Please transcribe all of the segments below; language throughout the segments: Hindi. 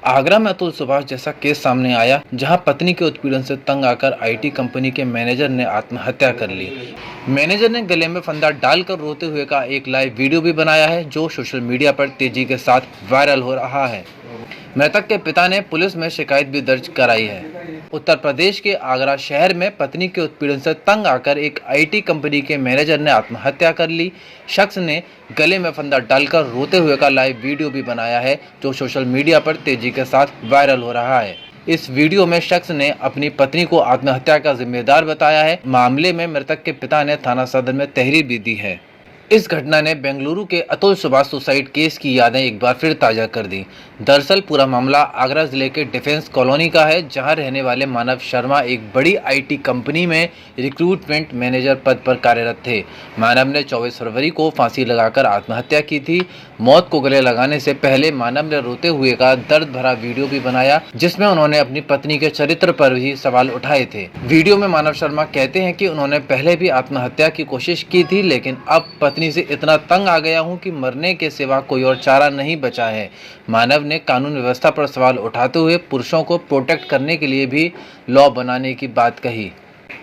आगरा में अतुल सुभाष जैसा केस सामने आया, जहां पत्नी के उत्पीड़न से तंग आकर आईटी कंपनी के मैनेजर ने आत्महत्या कर ली। मैनेजर ने गले में फंदा डालकर रोते हुए का एक लाइव वीडियो भी बनाया है, जो सोशल मीडिया पर तेजी के साथ वायरल हो रहा है। मृतक के पिता ने पुलिस में शिकायत भी दर्ज कराई है। उत्तर प्रदेश के आगरा शहर में पत्नी के उत्पीड़न से तंग आकर एक आईटी कंपनी के मैनेजर ने आत्महत्या कर ली। शख्स ने गले में फंदा डालकर रोते हुए का लाइव वीडियो भी बनाया है, जो सोशल मीडिया पर तेजी के साथ वायरल हो रहा है। इस वीडियो में शख्स ने अपनी पत्नी को आत्महत्या का जिम्मेदार बताया है। मामले में मृतक के पिता ने थाना सदर में तहरीर भी दी है। इस घटना ने बेंगलुरु के अतुल सुभाष सुसाइड केस की यादें एक बार फिर ताज़ा कर दी। दरअसल पूरा मामला आगरा जिले के डिफेंस कॉलोनी का है, जहां रहने वाले मानव शर्मा एक बड़ी आईटी कंपनी में रिक्रूटमेंट मैनेजर पद पर कार्यरत थे। मानव ने 24 फरवरी को फांसी लगाकर आत्महत्या की थी। मौत को गले लगाने से पहले मानव ने रोते हुए का दर्द भरा वीडियो भी बनाया, जिसमें उन्होंने अपनी पत्नी के चरित्र पर भी सवाल उठाए थे। वीडियो में मानव शर्मा कहते हैं कि उन्होंने पहले भी आत्महत्या की कोशिश की थी, लेकिन अब पत्नी से इतना तंग आ गया हूं कि मरने के सिवा कोई और चारा नहीं बचा है। मानव ने कानून व्यवस्था पर सवाल उठाते हुए पुरुषों को प्रोटेक्ट करने के लिए भी लॉ बनाने की बात कही।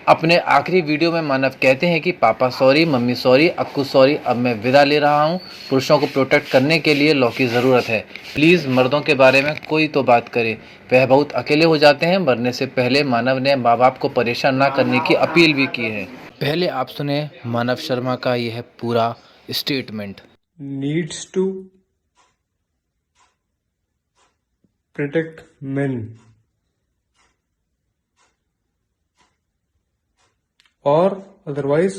अपने आखिरी वीडियो में मानव कहते हैं कि पापा sorry, mummy sorry, Akku sorry, अब मैं विदा ले रहा हूं। पुरुषों को प्रोटेक्ट करने के लिए लॉ की ज़रूरत है। प्लीज़ मर्दों के बारे में कोई तो बात करे, वह बहुत अकेले हो जाते हैं। मरने से पहले मानव ने माँ बाप को परेशान ना करने की अपील भी की है। पहले आप सुने मानव शर्मा का यह पूरा statement. needs to protect men, or otherwise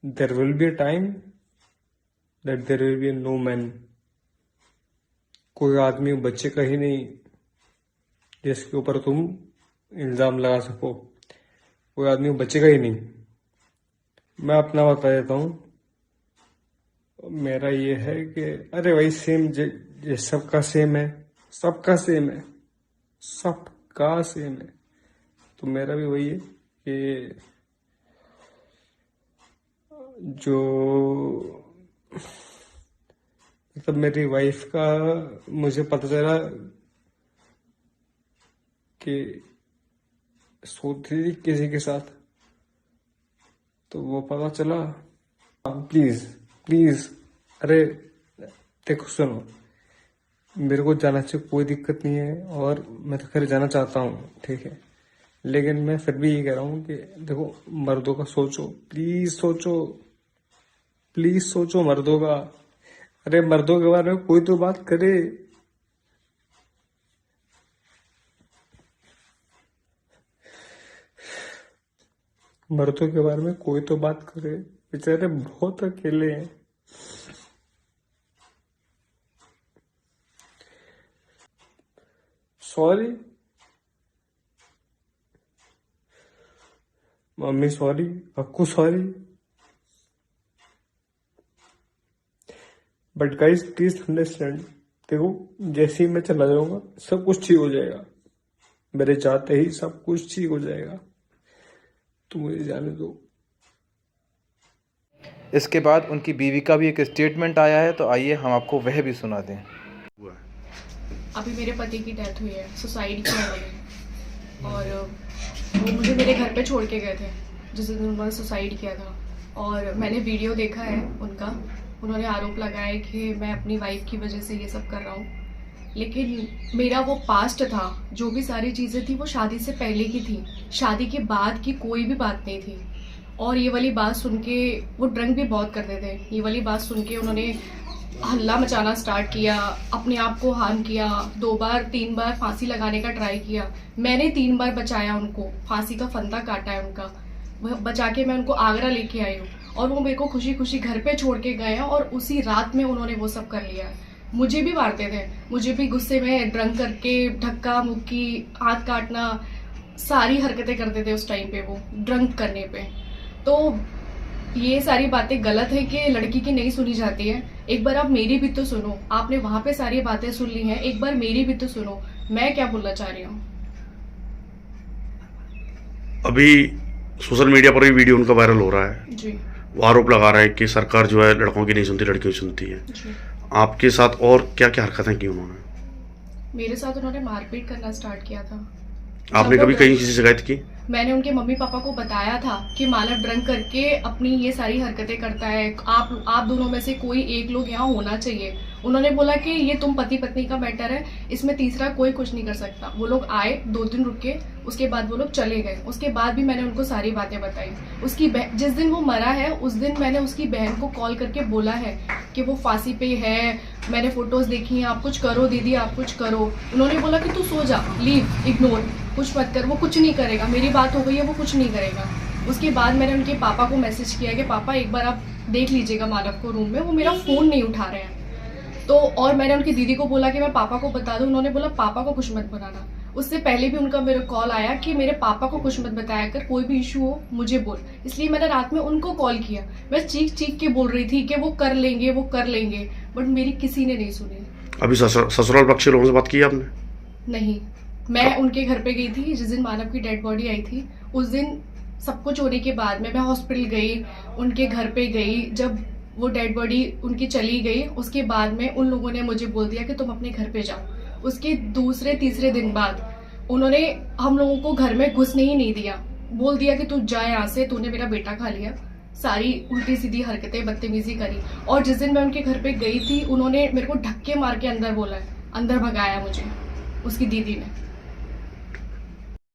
there will be a time that there will be no man. कोई आदमी बच्चे का ही नहीं जिसके ऊपर तुम इल्जाम लगा सको, कोई आदमी बच्चे का ही नहीं। मैं अपना बता देता हूँ। मेरा ये है कि अरे भाई सेम सबका सेम है, सबका सेम है, सबका सेम है। तो मेरा भी वही है कि जो मतलब मेरी वाइफ का मुझे पता चला कि सोती थी किसी के साथ, तो वो पता चला। प्लीज प्लीज, अरे देखो सुनो, मेरे को जाना चाहिए, कोई दिक्कत नहीं है, और मैं तो खैर जाना चाहता हूँ, ठीक है, लेकिन मैं फिर भी ये कह रहा हूँ कि देखो मर्दों का सोचो, प्लीज सोचो, प्लीज सोचो मर्दों का। अरे मर्दों के बारे में कोई तो बात करे। मर्दों के बारे में कोई तो बात करे, बेचारे बहुत अकेले हैं। Sorry mummy, sorry Akku, sorry, but guys please understand. देखो जैसे ही मैं चला जाऊंगा सब कुछ ठीक हो जाएगा, मेरे चाहते ही सब कुछ ठीक हो जाएगा, तो मुझे जाने दो। इसके बाद उनकी बीवी का भी एक स्टेटमेंट आया है, तो आइए हम आपको वह भी सुना दें। अभी मेरे पति की डेथ हुई है, सुसाइड किया उन्होंने, और वो मुझे मेरे घर पे छोड़ के गए थे जिस दिन उन्होंने सुसाइड किया था। और मैंने वीडियो देखा है उनका, उन्होंने आरोप लगाया कि मैं अपनी वाइफ की वजह से ये सब कर रहा हूँ, लेकिन मेरा वो पास्ट था, जो भी सारी चीज़ें थी वो शादी से पहले की थी, शादी के बाद की कोई भी बात नहीं थी। और ये वाली बात सुन के वो ड्रंक भी बहुत करते थे, ये वाली बात सुन के उन्होंने हल्ला मचाना स्टार्ट किया, अपने आप को हार्म किया, 2 बार 3 बार फांसी लगाने का ट्राई किया। मैंने 3 बार बचाया उनको, फांसी का फंदा काटा है उनका, वह बचा के मैं उनको आगरा लेके आई हूँ, और वो मेरे को खुशी खुशी घर पे छोड़ के गए हैं, और उसी रात में उन्होंने वो सब कर लिया। मुझे भी मारते थे, मुझे भी गुस्से में ड्रंक करके धक्का मुक्की, हाथ काटना, सारी हरकतें करते थे उस टाइम पे वो ड्रंक करने पे। तो ये सारी बातें गलत है कि लड़की की नहीं सुनी जाती है। एक बार आप मेरी भी तो सुनो, आपने वहां पे सारी बातें सुन ली हैं, एक बार मेरी भी तो सुनो, मैं क्या बोलना चाह रही हूँ। अभी सोशल मीडिया पर भी वीडियो उनका वायरल हो रहा है जी। वो आरोप लगा रहा है कि सरकार जो है लड़कों की नहीं सुनती, लड़कियों की सुनती है। जी। आपके साथ और क्या क्या हरकतें की उन्होंने? मेरे साथ उन्होंने मारपीट करना स्टार्ट किया था। आपने जब वो कभी कहीं किसी से शिकायत की? मैंने उनके मम्मी पापा को बताया था कि मानव ड्रंक करके अपनी ये सारी हरकतें करता है, आप दोनों में से कोई एक लोग यहाँ होना चाहिए। उन्होंने बोला कि ये तुम पति पत्नी का मैटर है, इसमें तीसरा कोई कुछ नहीं कर सकता। वो लोग आए, 2 दिन रुके, उसके बाद वो लोग चले गए। उसके बाद भी मैंने उनको सारी बातें बताई। उसकी जिस दिन वो मरा है उस दिन मैंने उसकी बहन को कॉल करके बोला है कि वो फांसी पे है, मैंने फोटोज देखी हैं, आप कुछ करो दीदी, आप कुछ करो। उन्होंने बोला कि तू सो जा, लीव, इग्नोर, कुछ मत कर, वो कुछ नहीं करेगा, मेरी बात हो गई है, वो कुछ नहीं करेगा। उसके बाद मैंने उनके पापा को मैसेज किया कि पापा एक बार आप देख लीजिएगा मानव को रूम में, वो मेरा फ़ोन नहीं उठा रहे हैं। तो और मैंने उनकी दीदी को बोला कि मैं पापा को बता दूं, उन्होंने बोला पापा को कुछ मत बताना। उससे पहले भी उनका मेरा कॉल आया कि मेरे पापा को कुछ मत बताया कर, कोई भी इशू हो मुझे बोल। इसलिए मैंने रात में उनको कॉल किया। मैं चीख चीख के बोल रही थी कि वो कर लेंगे, वो कर लेंगे, बट मेरी किसी ने नहीं सुनी। अभी ससुराल पक्ष के लोगों से बात की आपने? नहीं, मैं उनके घर पे गई थी जिस दिन मानव की डेड बॉडी आई थी। उस दिन सब कुछ होने के बाद में मैं हॉस्पिटल गई, उनके घर पे गई। जब वो डेड बॉडी उनकी चली गई उसके बाद में उन लोगों ने मुझे बोल दिया कि तुम अपने घर पे जाओ। उसके दूसरे तीसरे दिन बाद उन्होंने हम लोगों को घर में घुसने ही नहीं दिया, बोल दिया कि तू जा यहाँ से, तूने मेरा बेटा खा लिया। सारी उल्टी सीधी हरकतें, बदतमीजी करी। और जिस दिन मैं उनके घर पे गई थी उन्होंने मेरे को धक्के मार के अंदर बोला है, अंदर भगाया मुझे उसकी दीदी ने।